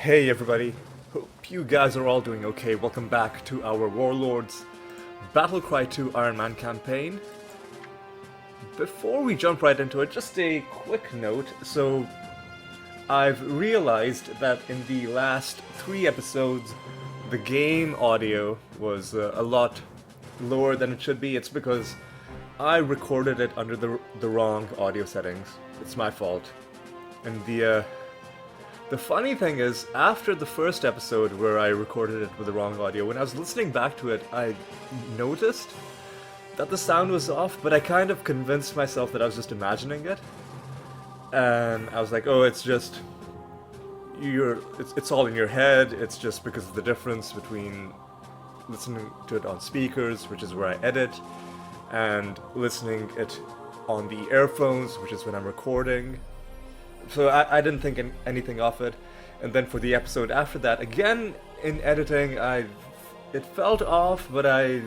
Hey everybody, hope you guys are all doing okay. Welcome back to our Warlords Battlecry 2 Ironman campaign. Before we jump right into it, just a quick note. So, I've realized that in the last 3 episodes, the game audio was a lot lower than it should be. It's because I recorded it under the wrong audio settings. It's my fault. And the funny thing is, after the first episode where I recorded it with the wrong audio, when I was listening back to it, I noticed that the sound was off, but I kind of convinced myself that I was just imagining it. And I was like, oh, it's just, it's all in your head, it's just because of the difference between listening to it on speakers, which is where I edit, and listening it on the earphones, which is when I'm recording. So I didn't think anything of it. And then for the episode after that, again, in editing, it felt off, but I,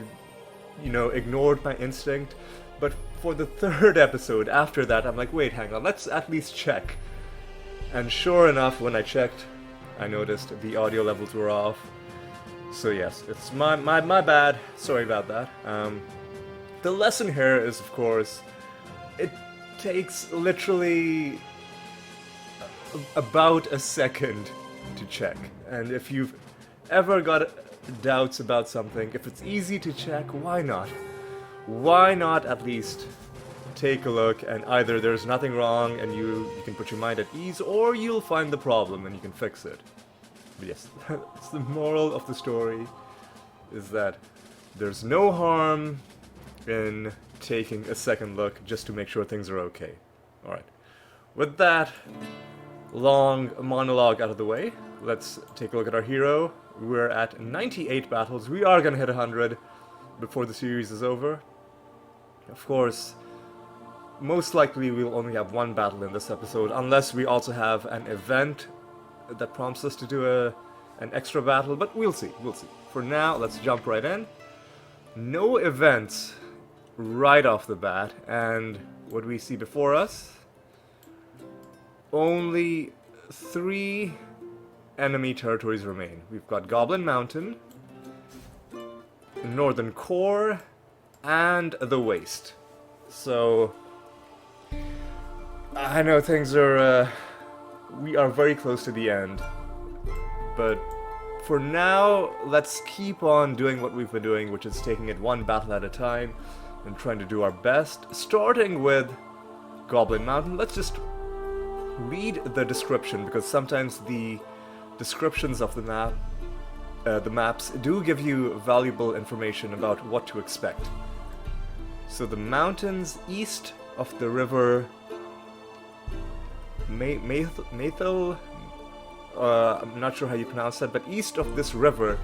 ignored my instinct. But for the third episode after that, I'm like, wait, hang on, let's at least check. And sure enough, when I checked, I noticed the audio levels were off. So yes, it's my bad. Sorry about that. The lesson here is, of course, it takes literally about a second to check. And if you've ever got doubts about something, if it's easy to check, why not? Why not at least take a look, and either there's nothing wrong and you can put your mind at ease, or you'll find the problem and you can fix it. But yes, that's the moral of the story, is that there's no harm in taking a second look just to make sure things are okay. Alright, with that long monologue out of the way, let's take a look at our hero. We're at 98 battles. We are gonna hit 100 before the series is over. Of course, most likely we'll only have one battle in this episode, unless we also have an event that prompts us to do an extra battle, but we'll see. For now, let's jump right in. No events right off the bat, and what we see before us, only 3 enemy territories remain. We've got Goblin Mountain, Northern Core, and the Waste. So, I know things are, we are very close to the end, but for now, let's keep on doing what we've been doing, which is taking it one battle at a time and trying to do our best. Starting with Goblin Mountain, let's just read the description, because sometimes the descriptions of the maps do give you valuable information about what to expect. So the mountains east of the river Mathil, I'm not sure how you pronounce that, but east of this river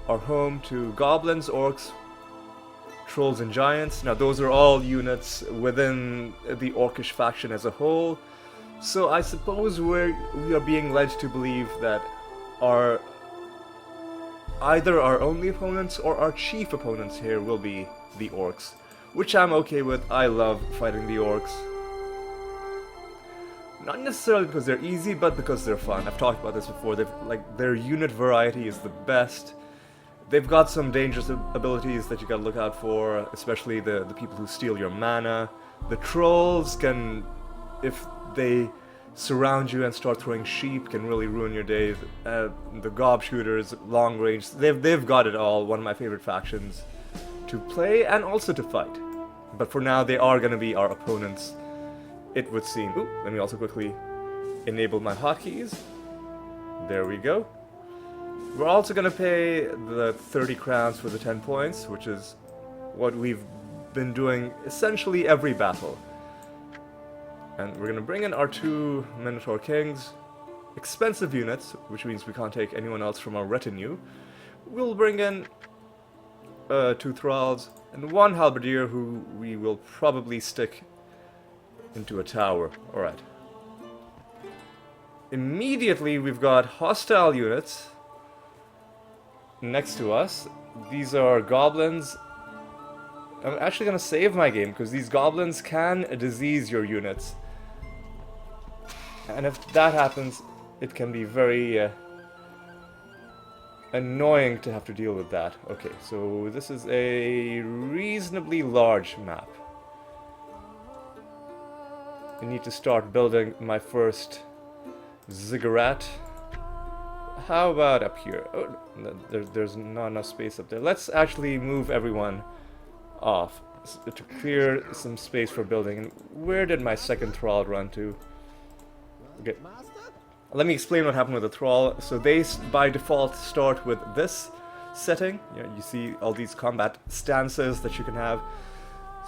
are home to goblins, orcs, trolls, and giants. Now those are all units within the orcish faction as a whole. So I suppose we are being led to believe that either our only opponents or our chief opponents here will be the orcs, which I'm okay with. I love fighting the orcs. Not necessarily because they're easy, but because they're fun. I've talked about this before. Their unit variety is the best. They've got some dangerous abilities that you gotta look out for, especially the people who steal your mana. The trolls can, if they surround you and start throwing sheep, can really ruin your day. The gob shooters, long range, they've got it all. One of my favorite factions to play and also to fight. But for now, they are going to be our opponents, it would seem. Ooh, let me also quickly enable my hotkeys. There we go. We're also going to pay the 30 crowns for the 10 points, which is what we've been doing essentially every battle. And we're going to bring in our 2 Minotaur Kings, expensive units, which means we can't take anyone else from our retinue. We'll bring in 2 Thralls and 1 Halberdier, who we will probably stick into a tower. Alright. Immediately we've got hostile units next to us. These are goblins. I'm actually going to save my game, because these goblins can disease your units. And if that happens, it can be very annoying to have to deal with that. Okay, so this is a reasonably large map. I need to start building my first ziggurat. How about up here? Oh, there's not enough space up there. Let's actually move everyone off to clear some space for building. And where did my second thrall run to? Okay. Let me explain what happened with the thrall. So they, by default, start with this setting. You see all these combat stances that you can have.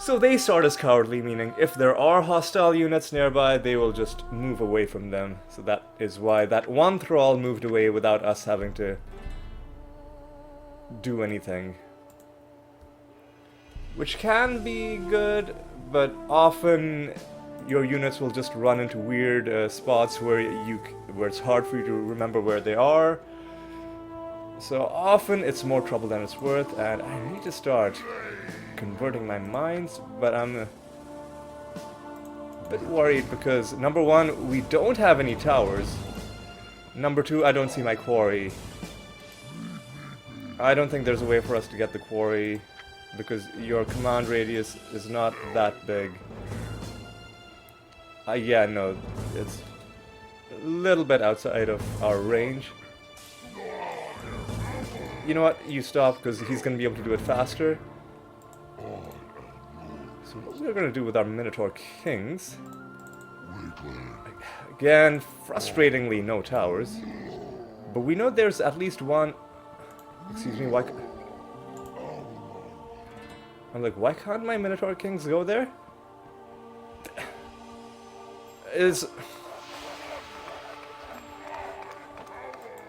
So they start as cowardly, meaning if there are hostile units nearby, they will just move away from them. So that is why that one thrall moved away without us having to do anything. Which can be good, but often your units will just run into weird spots where it's hard for you to remember where they are. So often it's more trouble than it's worth, and I need to start converting my mines, but I'm a bit worried because number one, we don't have any towers. Number two, I don't see my quarry. I don't think there's a way for us to get the quarry because your command radius is not that big. Yeah, no, it's a little bit outside of our range. You know what? You stop because he's going to be able to do it faster. So what we're going to do with our Minotaur Kings... Again, frustratingly no towers. But we know there's at least one... Excuse me, why... I'm like, why can't my Minotaur Kings go there?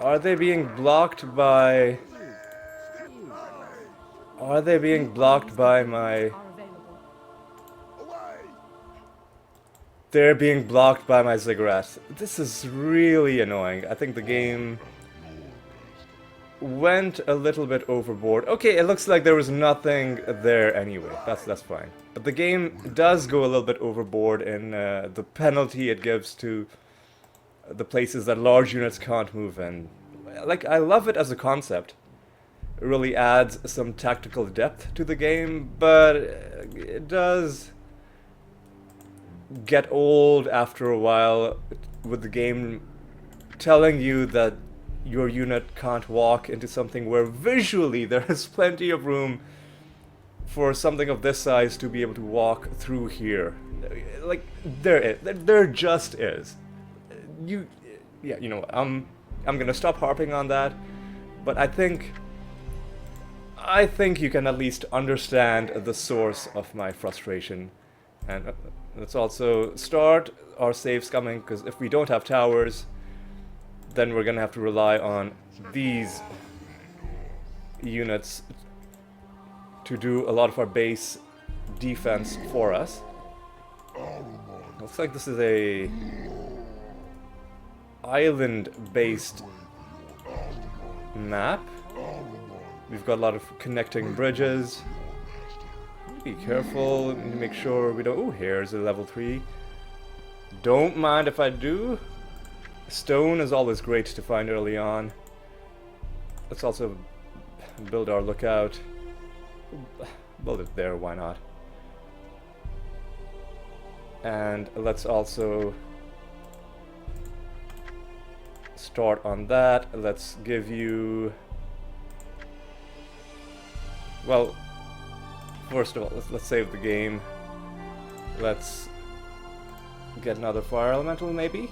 Are they being blocked by... Are they being blocked by my... They're being blocked by my ziggurats. This is really annoying. I think the game went a little bit overboard. Okay, it looks like there was nothing there anyway. That's fine. But the game does go a little bit overboard in the penalty it gives to the places that large units can't move in. Like, I love it as a concept. It really adds some tactical depth to the game, but it does get old after a while with the game telling you that your unit can't walk into something where visually there is plenty of room for something of this size to be able to walk through here. Like, there just is. You know, I'm gonna stop harping on that, but I think you can at least understand the source of my frustration. And let's also start our saves coming, because if we don't have towers, then we're gonna have to rely on these units to do a lot of our base defense for us. Looks like this is a island-based map. We've got a lot of connecting bridges. Be careful, need to make sure we don't... Oh, here's a level 3. Don't mind if I do. Stone is always great to find early on. Let's also build our lookout. Build it there, why not? And let's also start on that. Let's give you... Well, first of all, let's save the game. Let's get another fire elemental, maybe?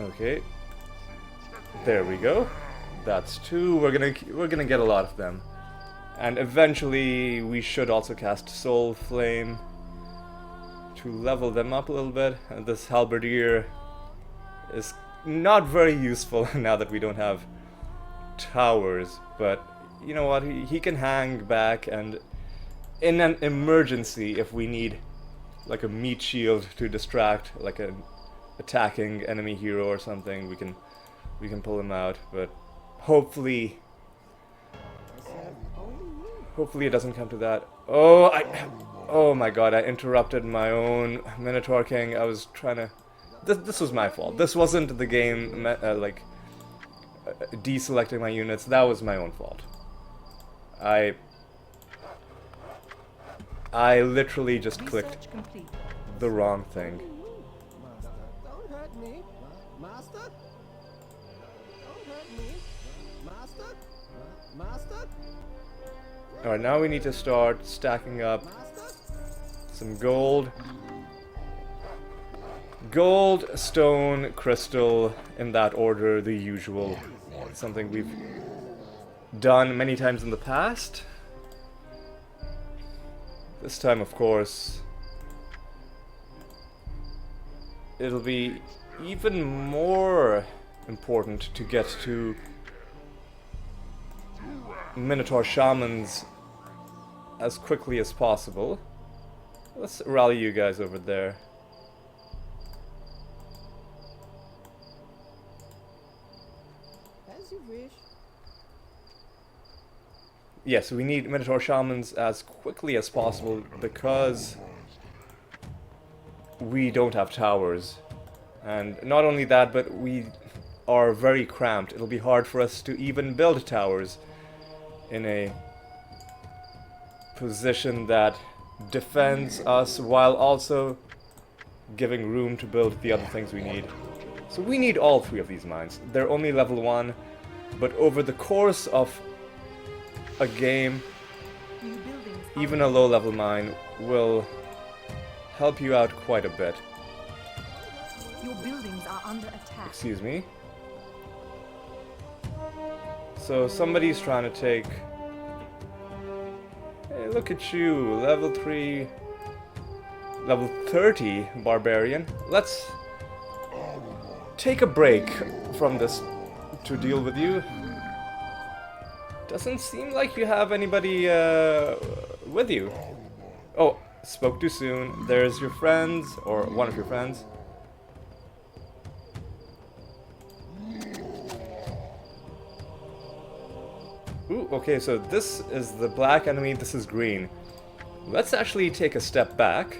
Okay. There we go. That's 2. We're gonna get a lot of them. And eventually we should also cast Soul Flame to level them up a little bit. And this halberdier is not very useful now that we don't have towers, but you know what, he can hang back, and in an emergency, if we need like a meat shield to distract like an attacking enemy hero or something, we can pull him out. But hopefully it doesn't come to that. Oh, Oh my god, I interrupted my own Minotaur King. I was trying to... This was my fault. This wasn't the game, deselecting my units. That was my own fault. I literally just clicked the wrong thing. Master, don't hurt me. Master? Don't hurt me. Master? Master? Alright, now we need to start stacking up some gold. Gold, stone, crystal, in that order, the usual. Something we've done many times in the past. This time, of course, it'll be even more important to get to Minotaur Shamans as quickly as possible. Let's rally you guys over there. As you wish. Yes, we need Minotaur Shamans as quickly as possible because we don't have towers. And not only that, but we are very cramped. It'll be hard for us to even build towers in a position that defends us while also giving room to build the other things we need. So we need all three of these mines. They're only level 1, but over the course of a game, even a low level mine will help you out quite a bit. Your buildings are under attack. Excuse me. So somebody's trying to take... Hey, look at you, level 3, level 30 barbarian. Let's take a break from this to deal with you. Doesn't seem like you have anybody with you. Oh, spoke too soon. There's your friends, or one of your friends. Ooh, okay, so this is the black enemy, this is green. Let's actually take a step back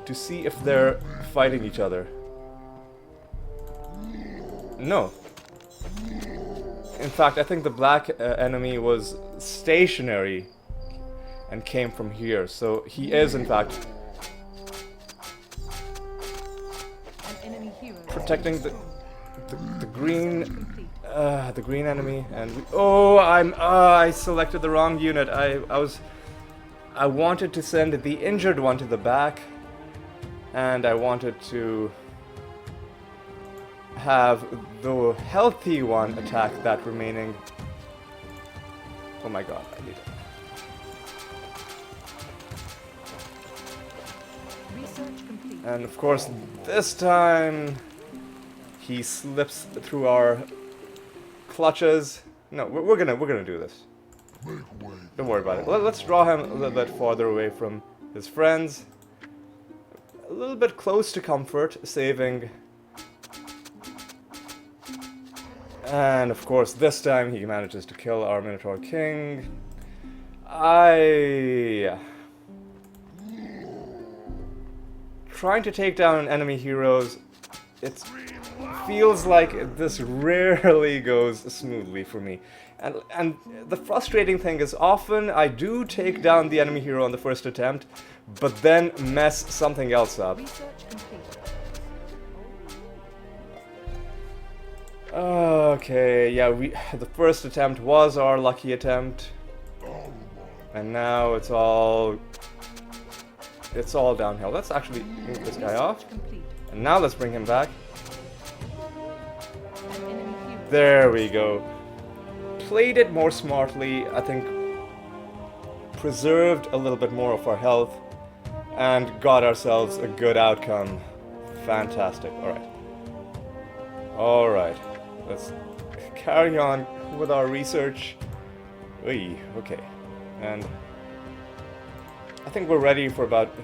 to see if they're fighting each other. No. In fact, I think the black enemy was stationary and came from here, so he is in fact An enemy hero protecting the green the green enemy. And I selected the wrong unit. I wanted to send the injured one to the back, and I wanted to have the healthy one attack that remaining. Oh my god, I need it. research complete. And of course, this time he slips through our clutches. No, we're gonna do this. Don't worry about it. Let's draw him a little bit farther away from his friends. A little bit close to comfort, saving. And of course, this time he manages to kill our Minotaur King. Trying to take down enemy heroes, it feels like this rarely goes smoothly for me. And the frustrating thing is often I do take down the enemy hero on the first attempt, but then mess something else up. Research complete. Okay, yeah, the first attempt was our lucky attempt, and now it's all downhill. Let's actually move this guy off, Complete. and now let's bring him back. An enemy hero. There we go. Played it more smartly, I think. Preserved a little bit more of our health, and got ourselves a good outcome. Fantastic. All right. Let's carry on with our research. Oy, okay. And I think we're ready for about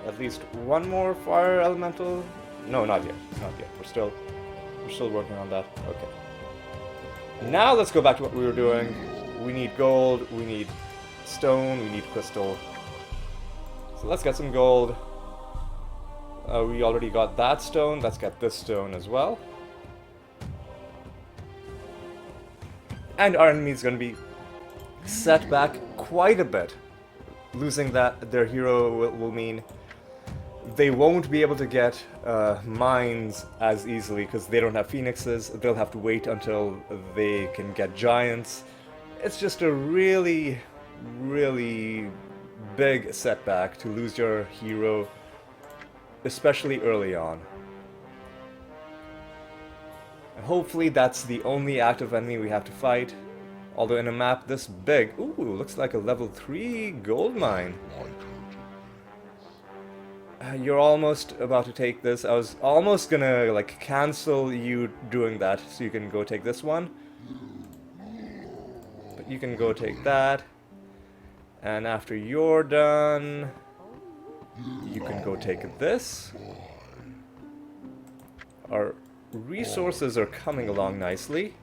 at least one more fire elemental. No, not yet. Not yet. We're still working on that. Okay. Now let's go back to what we were doing. We need gold, we need stone, we need crystal. So let's get some gold. We already got that stone. Let's get this stone as well. And our enemy's gonna be set back quite a bit. Losing their hero will mean they won't be able to get mines as easily because they don't have phoenixes. They'll have to wait until they can get giants. It's just a really, really big setback to lose your hero, especially early on. And hopefully that's the only active enemy we have to fight. Although in a map this big, ooh, looks like a level 3 gold mine. You're almost about to take this. I was almost gonna like cancel you doing that so you can go take this one. But you can go take that. And after you're done, you can go take this. Our resources are coming along nicely.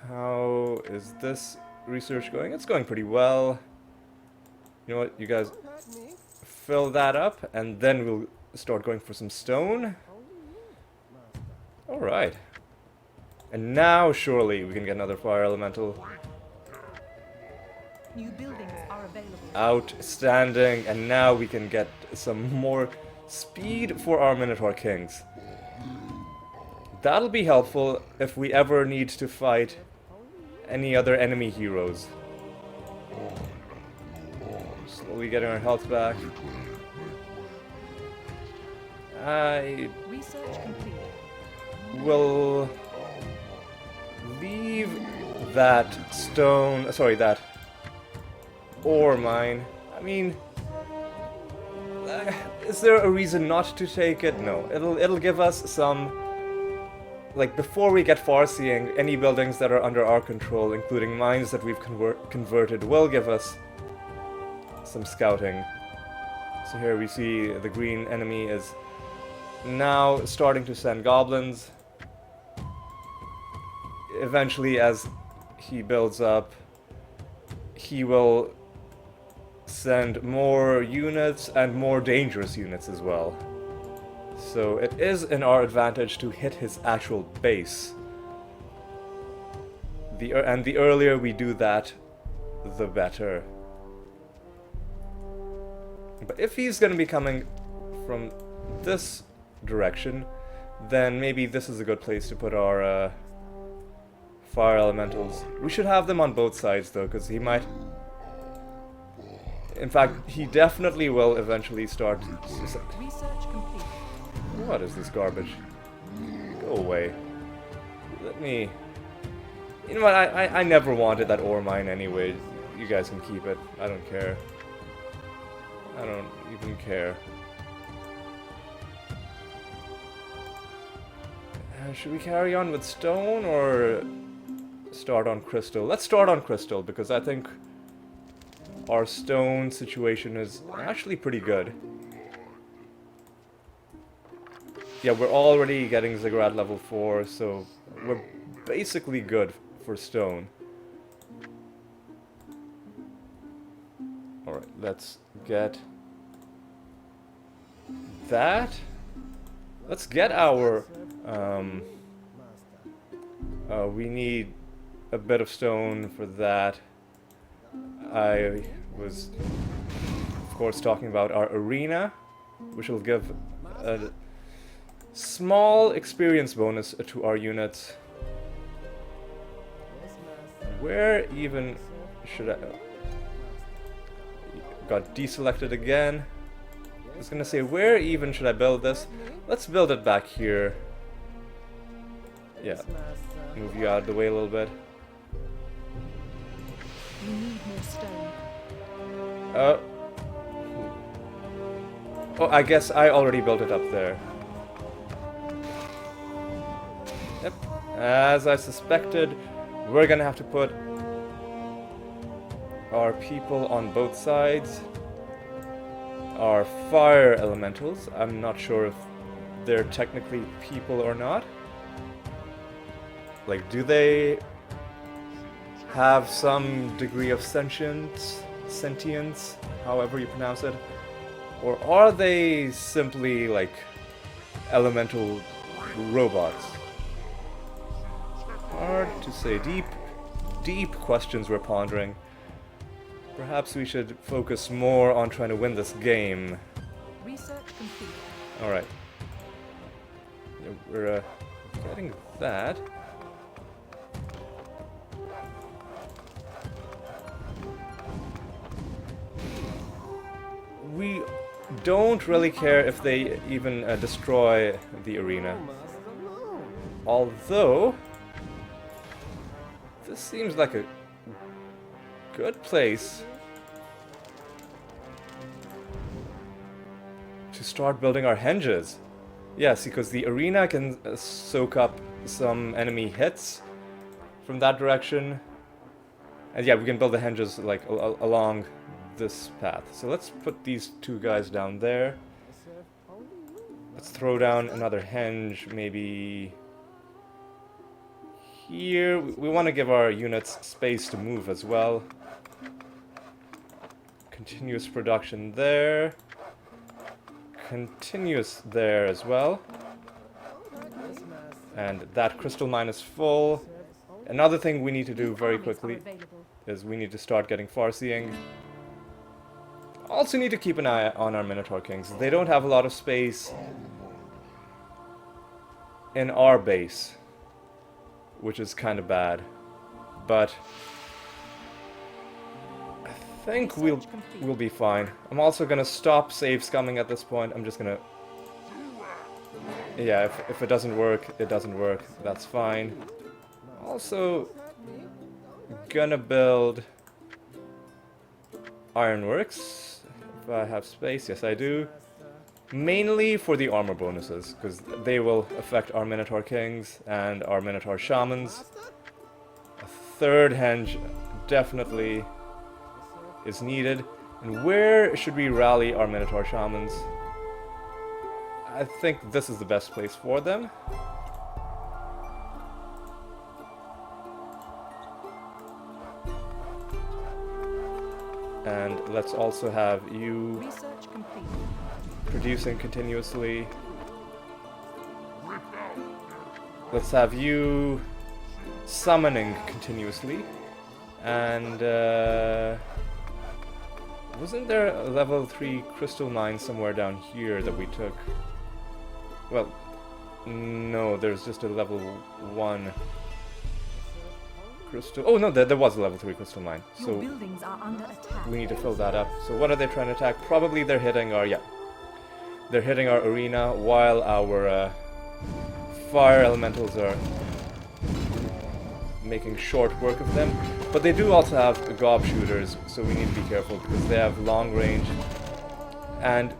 How is this research going? It's going pretty well. You know what, you guys fill that up, and then we'll start going for some stone. Alright. And now, surely, we can get another fire elemental. New buildings are available. Outstanding, and now we can get some more speed for our Minotaur Kings. That'll be helpful if we ever need to fight any other enemy heroes. Slowly getting our health back. I Research complete. will leave that stone, sorry, that ore mine. I mean, is there a reason not to take it? No. It'll give us some, like, before we get far-seeing, any buildings that are under our control, including mines that we've converted, will give us some scouting. So here we see the green enemy is now starting to send goblins. Eventually, as he builds up, he will send more units and more dangerous units as well. So it is in our advantage to hit his actual base. And the earlier we do that, the better. But if he's going to be coming from this direction, then maybe this is a good place to put our fire elementals. We should have them on both sides though, because he might... In fact, he definitely will eventually start... Research complete. What is this garbage? Go away. Let me... You know what, I never wanted that ore mine anyway. You guys can keep it. I don't care. I don't even care. Should we carry on with stone or start on crystal? Let's start on crystal because I think our stone situation is actually pretty good. Yeah, we're already getting Ziggurat level 4, so we're basically good for stone. Alright, let's get that. Let's get our... we need a bit of stone for that. I was, of course, talking about our arena, which will give a small experience bonus to our units. Where even should I... Got deselected again. I was gonna say, where even should I build this? Let's build it back here. Yeah, move you out of the way a little bit. You need more stone. Oh, I guess I already built it up there. Yep, as I suspected, we're gonna have to put our people on both sides. Our fire elementals, I'm not sure if they're technically people or not. Like, do they have some degree of sentience? sentients, however you pronounce it? Or are they simply like elemental robots? Hard to say. Deep questions we're pondering. Perhaps we should focus more on trying to win this game. Research complete. Alright. We're getting that. We don't really care if they even destroy the arena. Although, this seems like a good place to start building our henges. Yes, because the arena can soak up some enemy hits from that direction. And yeah, we can build the henges like along this path. So let's put these two guys down there. Let's throw down another henge, maybe here. We want to give our units space to move as well. Continuous production there. Continuous there as well. And that crystal mine is full. Another thing we need to do very quickly is we need to start getting farseeing. Also need to keep an eye on our Minotaur Kings. They don't have a lot of space in our base, which is kind of bad. But I think we'll be fine. I'm also gonna stop save scumming at this point. I'm just gonna... Yeah, if it doesn't work, it doesn't work. That's fine. Also gonna build ironworks. If I have space, yes I do. Mainly for the armor bonuses, because they will affect our Minotaur Kings and our Minotaur Shamans. A third henge definitely is needed. And where should we rally our Minotaur Shamans? I think this is the best place for them. And let's also have you producing continuously. Let's have you summoning continuously. And wasn't there a level 3 crystal mine somewhere down here that we took? Well, no, there's just a level 1 crystal. Oh no, there was a level 3 crystal mine. So Your buildings are under attack. we need to fill that up. So what are they trying to attack? Probably they're hitting our, yeah. They're hitting our arena while our fire elementals are making short work of them. But they do also have gob shooters, so we need to be careful because they have long range. And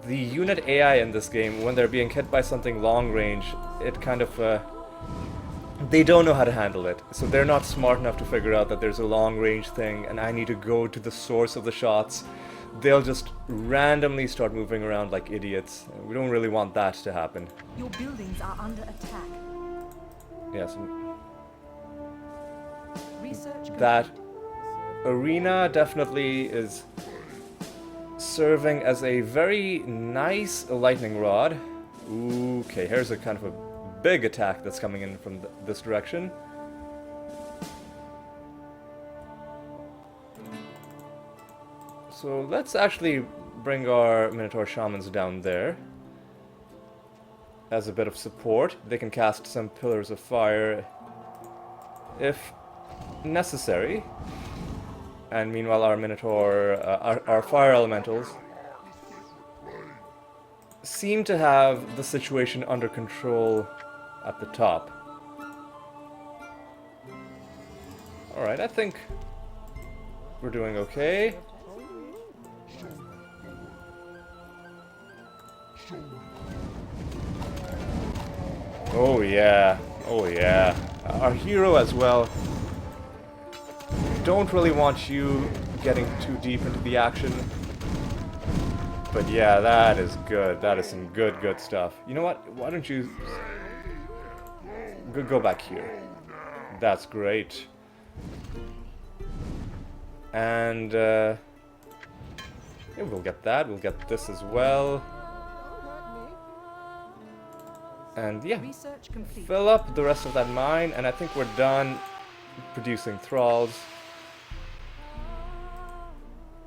the unit AI in this game, when they're being hit by something long range, it kind of they don't know how to handle it. So they're not smart enough to figure out that there's a long range thing and I need to go to the source of the shots. They'll just randomly start moving around like idiots. We don't really want that to happen. Your buildings are under attack. Yes. Research That arena definitely is serving as a very nice lightning rod. Okay, here's a kind of a big attack that's coming in from this direction. So let's actually bring our Minotaur Shamans down there as a bit of support. They can cast some pillars of fire if necessary. And meanwhile our Minotaur, our fire elementals seem to have the situation under control at the top. Alright, I think we're doing okay. Oh yeah, oh yeah. Our hero as well. Don't really want you getting too deep into the action. But yeah, that is good. That is some good stuff. You know what? Why don't you go back here? That's great. And yeah, we'll get that. We'll get this as well. And yeah, Research complete. fill up the rest of that mine, and I think we're done producing thralls.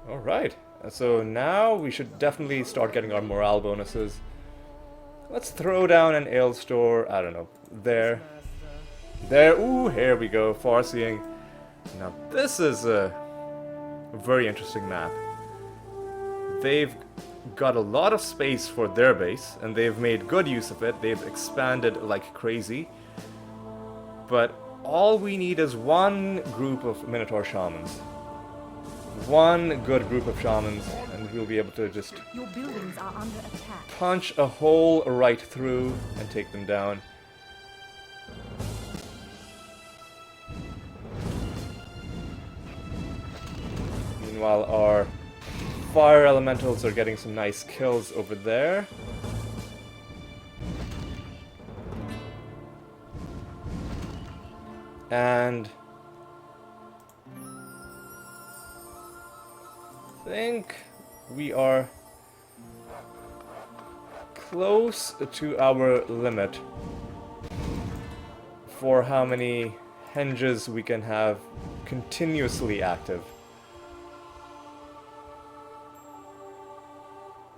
Alright, so now we should definitely start getting our morale bonuses. Let's throw down an ale store, I don't know, there. There, ooh, here we go, far-seeing. Now this is a very interesting map. They've got a lot of space for their base, and they've made good use of it. They've expanded like crazy. But all we need is one group of Minotaur shamans. One good group of shamans, and we'll be able to just Your buildings are under attack. punch a hole right through and take them down. Meanwhile, our fire elementals are getting some nice kills over there. And I think we are close to our limit for how many henges we can have continuously active.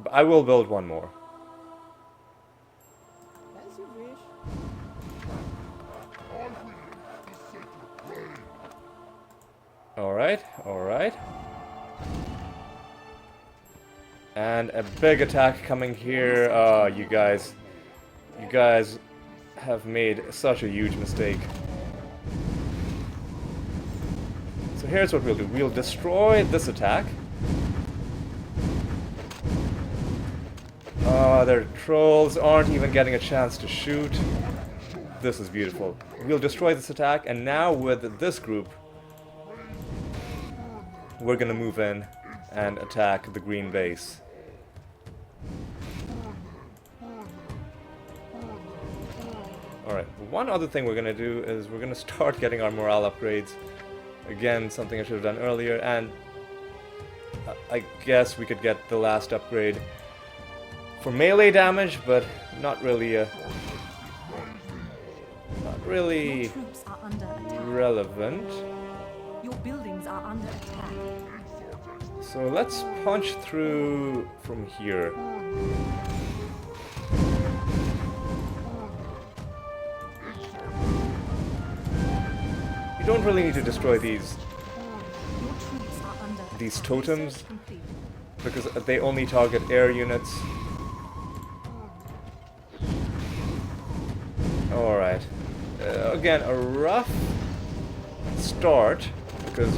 But I will build one more. As you wish. Alright, alright. And a big attack coming here. Oh, you guys have made such a huge mistake. So here's what we'll do. We'll destroy this attack. Oh, their trolls aren't even getting a chance to shoot. This is beautiful. We'll destroy this attack, and now with this group, we're gonna move in and attack the green base. Alright, one other thing we're gonna do is we're gonna start getting our morale upgrades. Again, something I should have done earlier, and I guess we could get the last upgrade for melee damage, but not really Your troops are under attack. relevant. Your buildings are under attack. So let's punch through from here. You don't really need to destroy these Your troops are under These attack. totems? Research complete. because they only target air units. Alright. Again, a rough start, because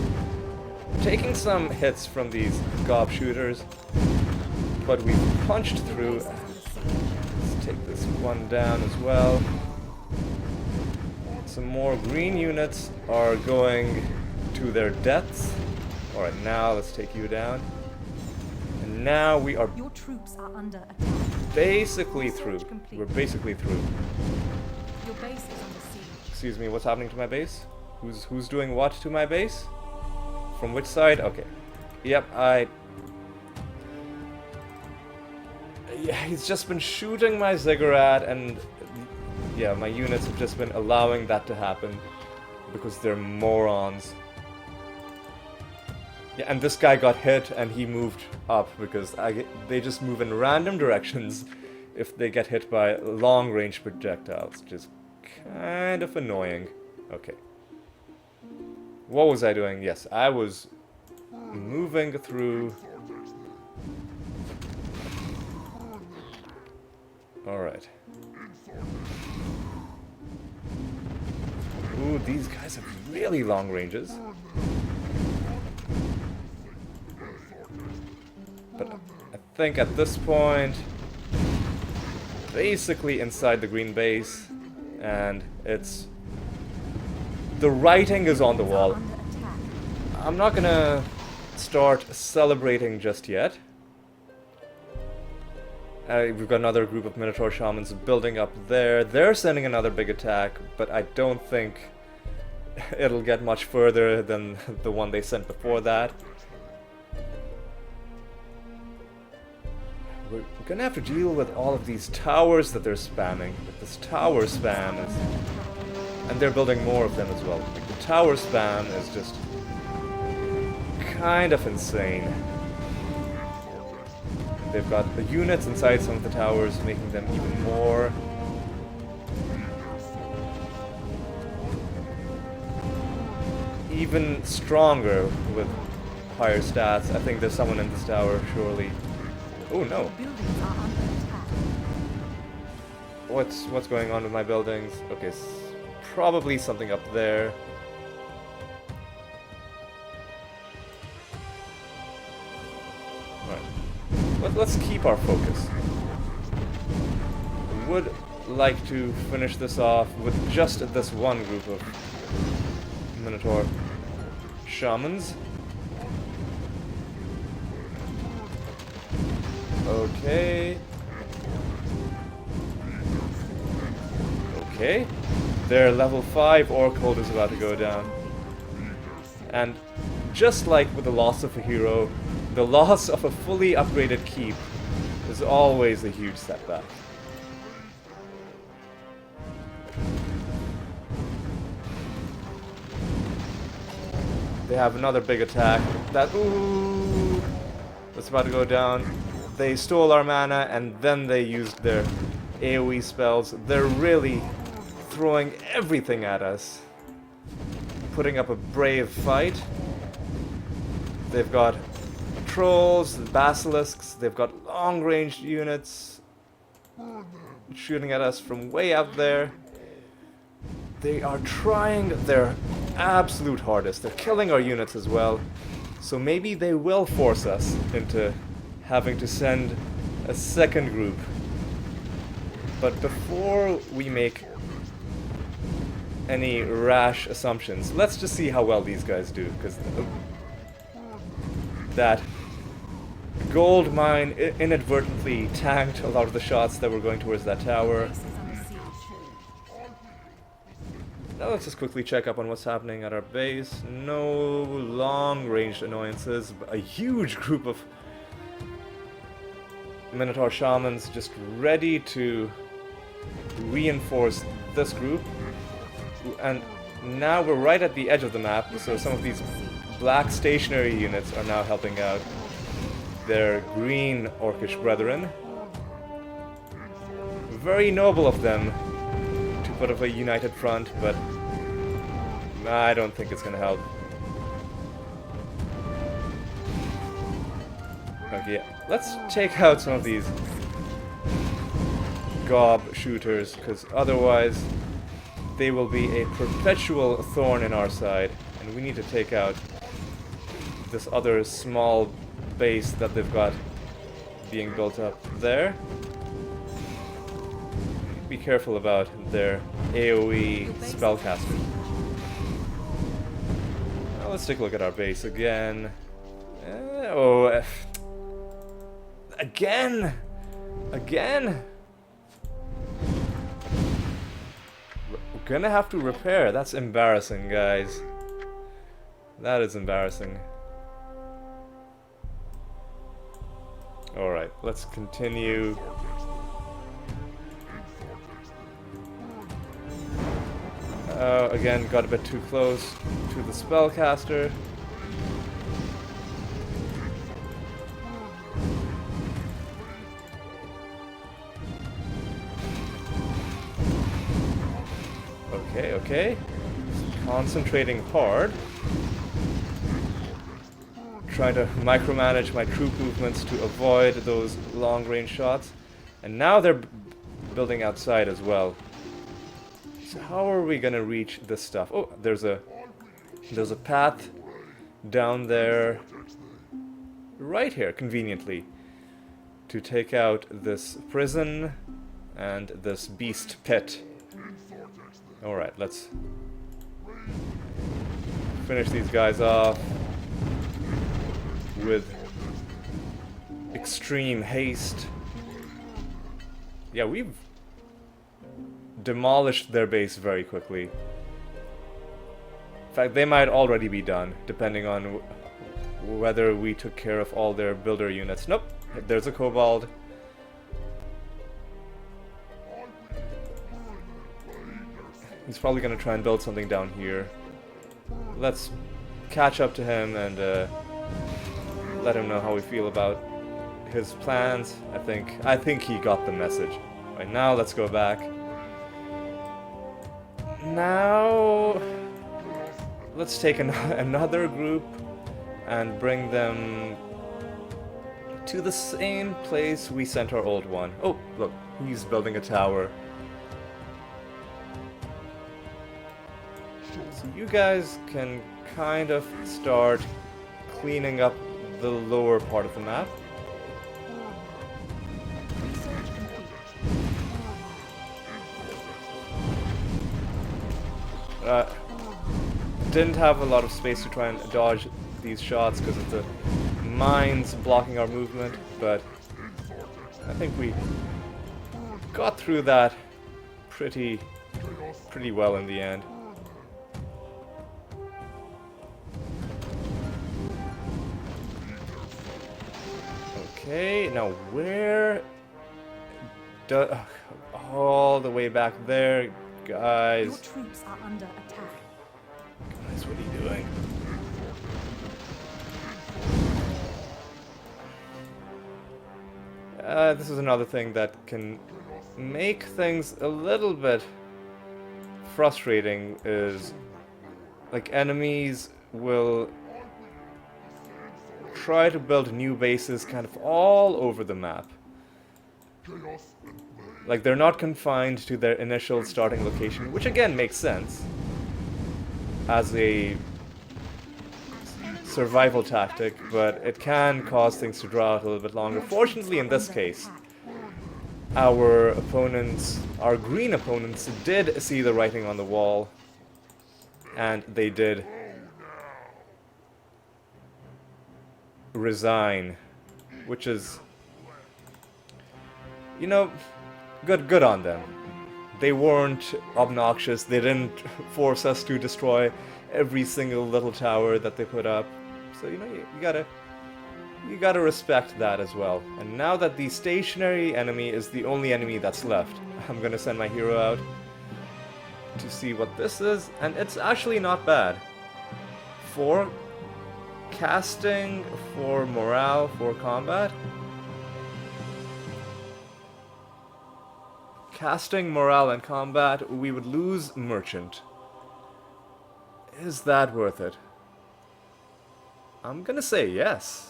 taking some hits from these gob shooters, but we punched through. Let's take this one down as well. Some more green units are going to their deaths. Alright, now let's take you down. And now we are Your troops are under attack. basically through. We're basically through. Your base is under siege. Excuse me, what's happening to my base? Who's doing what to my base? From which side? Okay. Yep, yeah, he's just been shooting my ziggurat, and yeah, my units have just been allowing that to happen because they're morons. Yeah, and this guy got hit and he moved up because they just move in random directions if they get hit by long-range projectiles, which is kind of annoying. Okay. What was I doing? Yes, I was moving through. Alright. Ooh, these guys have really long ranges. But I think at this point, basically inside the green base, and it's... the writing is on the wall. Under attack. I'm not gonna start celebrating just yet. We've got another group of Minotaur Shamans building up there. They're sending another big attack, but I don't think it'll get much further than the one they sent before that. We're gonna have to deal with all of these towers that they're spamming. Like this tower spam is... And they're building more of them as well. Like the tower spam is just... kind of insane. They've got the units inside some of the towers, making them even more... even stronger with higher stats. I think there's someone in this tower, surely. Oh no. Buildings are under attack. What's going on with my buildings? Okay, probably something up there. Alright. Let's keep our focus. Would like to finish this off with just this one group of Minotaur shamans. Okay. Okay. Their level 5 Orc hold is about to go down. And just like with the loss of a hero, the loss of a fully upgraded keep is always a huge setback. They have another big attack. That's about to go down. They stole our mana and then they used their AoE spells. They're really throwing everything at us. Putting up a brave fight. They've got trolls, basilisks, they've got long-range units shooting at us from way out there. They are trying their absolute hardest. They're killing our units as well. So maybe they will force us into having to send a second group. But before we make any rash assumptions, let's just see how well these guys do, because that gold mine inadvertently tanked a lot of the shots that were going towards that tower. Now let's just quickly check up on what's happening at our base. No long-range annoyances, but a huge group of Minotaur shamans just ready to reinforce this group. And now we're right at the edge of the map, so some of these black stationary units are now helping out their green orcish brethren. Very noble of them to put up a united front, but I don't think it's gonna help. Okay, let's take out some of these gob shooters, because otherwise they will be a perpetual thorn in our side, and we need to take out this other small base that they've got being built up there. Be careful about their AoE spellcasters. Now let's take a look at our base again. Again! Again! We're gonna have to repair. That's embarrassing, guys. That is embarrassing. Alright, let's continue. Again, got a bit too close to the spellcaster. Okay. Concentrating hard. Trying to micromanage my troop movements to avoid those long-range shots. And now they're building outside as well. So how are we gonna reach this stuff? Oh, there's a path down there right here, conveniently, to take out this prison and this beast pit. Alright, let's finish these guys off with extreme haste. Yeah, we've demolished their base very quickly. In fact, they might already be done, depending on whether we took care of all their builder units. Nope, there's a kobold. He's probably going to try and build something down here. Let's catch up to him and let him know how we feel about his plans. I think he got the message. Right now, let's go back. Now, let's take another group and bring them to the same place we sent our old one. Oh, look, he's building a tower. So you guys can kind of start cleaning up the lower part of the map. Research complete. Didn't have a lot of space to try and dodge these shots because of the mines blocking our movement, but I think we got through that pretty well in the end. Okay, now where all the way back there, Your guys. troops are under attack. Guys, what are you doing? This is another thing that can make things a little bit frustrating, is like enemies will try to build new bases kind of all over the map. Like they're not confined to their initial starting location, which again makes sense as a survival tactic, but it can cause things to draw out a little bit longer. Fortunately, in this case, our opponents, our green opponents, did see the writing on the wall, and they did resign, which is, you know, good on them. They weren't obnoxious. They didn't force us to destroy every single little tower that they put up. So you know, you gotta respect that as well. And now that the stationary enemy is the only enemy that's left, I'm gonna send my hero out to see what this is, and it's actually not bad. For casting, for morale, for combat. Casting, morale, and combat, we would lose Merchant. Is that worth it? I'm gonna say yes.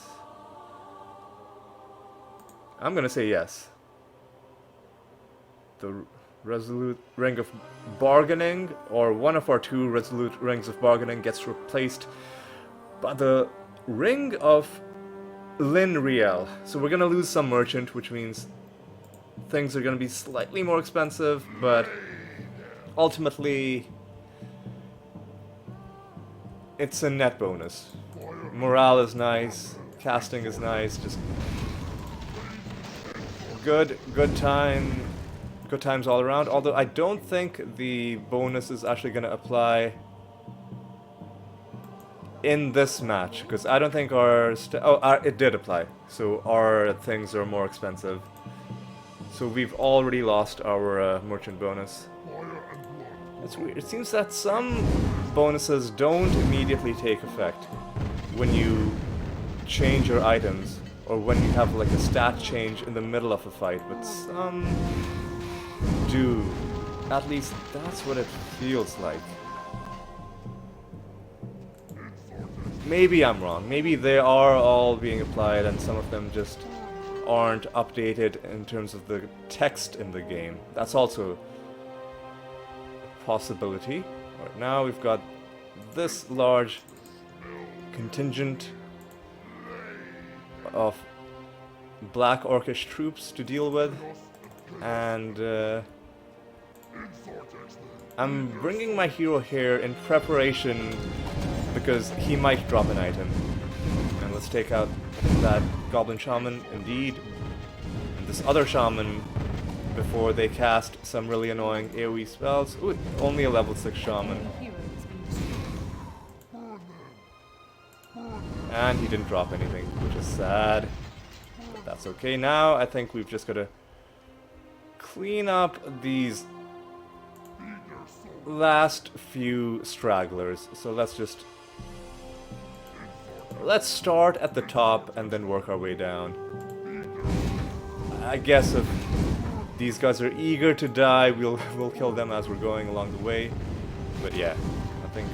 I'm gonna say yes. The Resolute Ring of Bargaining, or one of our two Resolute Rings of Bargaining, gets replaced by the Ring of Linriel. So we're gonna lose some Merchant, which means things are gonna be slightly more expensive, but ultimately it's a net bonus. Morale is nice, casting is nice, just good times all around. Although I don't think the bonus is actually going to apply in this match, because I don't think it did apply. So our things are more expensive. So we've already lost our merchant bonus. It's weird. It seems that some bonuses don't immediately take effect when you change your items, or when you have like a stat change in the middle of a fight, but some do. At least that's what it feels like. Maybe I'm wrong. Maybe they are all being applied and some of them just aren't updated in terms of the text in the game. That's also a possibility. Right now we've got this large contingent of black orcish troops to deal with, and I'm bringing my hero here in preparation because he might drop an item. And let's take out that Goblin Shaman, indeed, and this other Shaman before they cast some really annoying AoE spells. Ooh, only a level 6 Shaman. Hero has been destroyed. And he didn't drop anything, which is sad. But that's okay. Now I think we've just got to clean up these last few stragglers. So let's start at the top and then work our way down. I guess if these guys are eager to die, we'll kill them as we're going along the way. But yeah, I think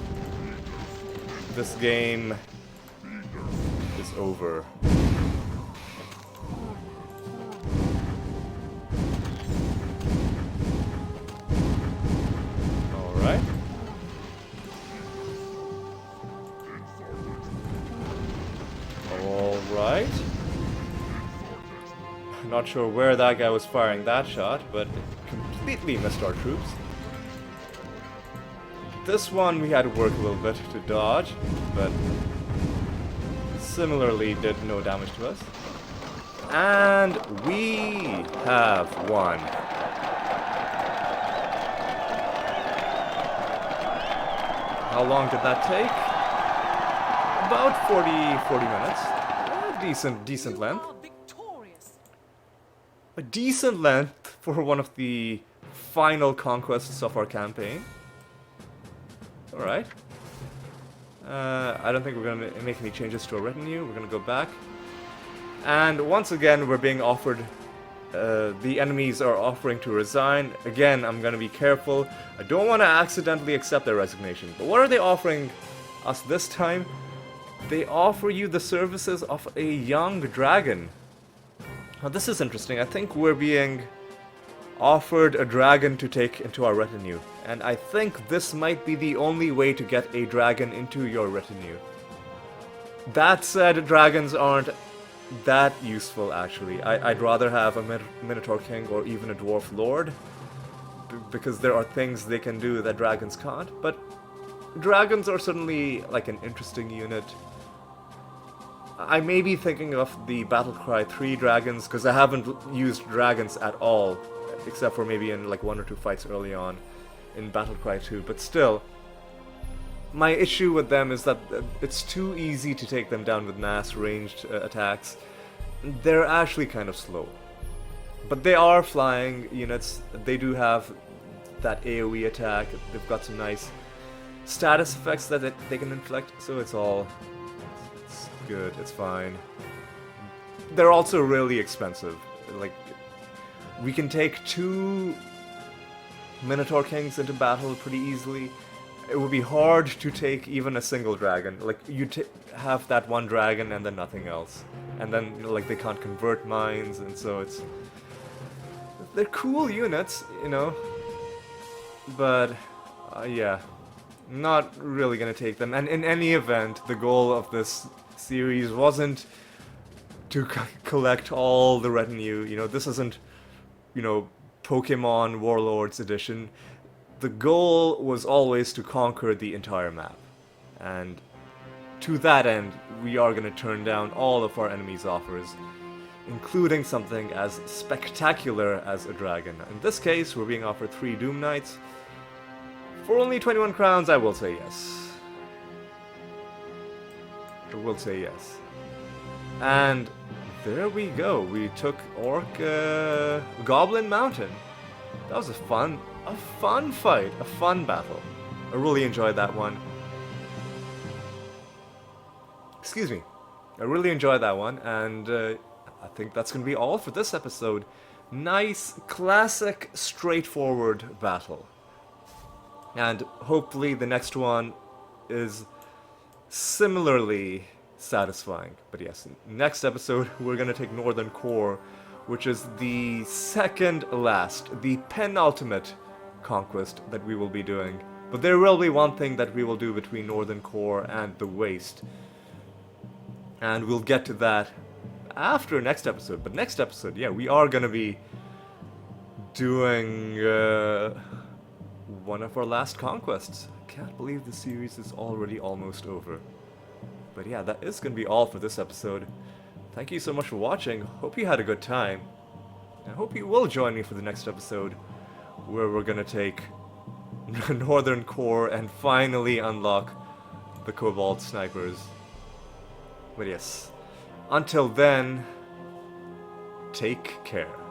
this game is over. Alright. Alright. Not sure where that guy was firing that shot, but it completely missed our troops. This one we had to work a little bit to dodge, but similarly did no damage to us. And we have won. How long did that take? About 40 minutes. Decent length. A decent length for one of the final conquests of our campaign. Alright. I don't think we're going to make any changes to our retinue. We're going to go back. And once again, we're being offered... the enemies are offering to resign. Again, I'm going to be careful. I don't want to accidentally accept their resignation. But what are they offering us this time? They offer you the services of a young dragon. Now this is interesting. I think we're being offered a dragon to take into our retinue. And I think this might be the only way to get a dragon into your retinue. That said, dragons aren't that useful actually. I'd rather have a Minotaur King or even a Dwarf Lord. Because there are things they can do that dragons can't. But dragons are certainly like an interesting unit. I may be thinking of the Battlecry 3 dragons, because I haven't used dragons at all, except for maybe in like 1 or 2 fights early on in Battlecry 2, but still, my issue with them is that it's too easy to take them down with mass ranged attacks. They're actually kind of slow. But they are flying units, they do have that AoE attack, they've got some nice status effects that they can inflict, so it's good, it's fine. They're also really expensive. Like, we can take 2 Minotaur Kings into battle pretty easily. It would be hard to take even a single dragon. Like, you have that one dragon and then nothing else. And then, like, they can't convert mines, and so it's... They're cool units, but, yeah. Not really gonna take them. And in any event, the goal of this series wasn't to collect all the retinue. This isn't, Pokemon Warlords edition. The goal was always to conquer the entire map. And to that end, we are going to turn down all of our enemies' offers, including something as spectacular as a dragon. In this case, we're being offered 3 Doom Knights. For only 21 crowns, I will say yes. I will say yes. And there we go. We took Goblin Mountain. That was a fun fight, a fun battle. I really enjoyed that one. Excuse me. I really enjoyed that one, and I think that's going to be all for this episode. Nice, classic, straightforward battle. And hopefully the next one is similarly satisfying. But yes, next episode we're going to take Northern Core, which is the second last, the penultimate conquest that we will be doing. But there will be one thing that we will do between Northern Core and the Waste. And we'll get to that after next episode. But next episode, yeah, we are going to be doing one of our last conquests. I can't believe the series is already almost over. But yeah, that is going to be all for this episode. Thank you so much for watching. Hope you had a good time. I hope you will join me for the next episode, where we're going to take Northern Core and finally unlock the Cobalt Snipers. But yes, until then, take care.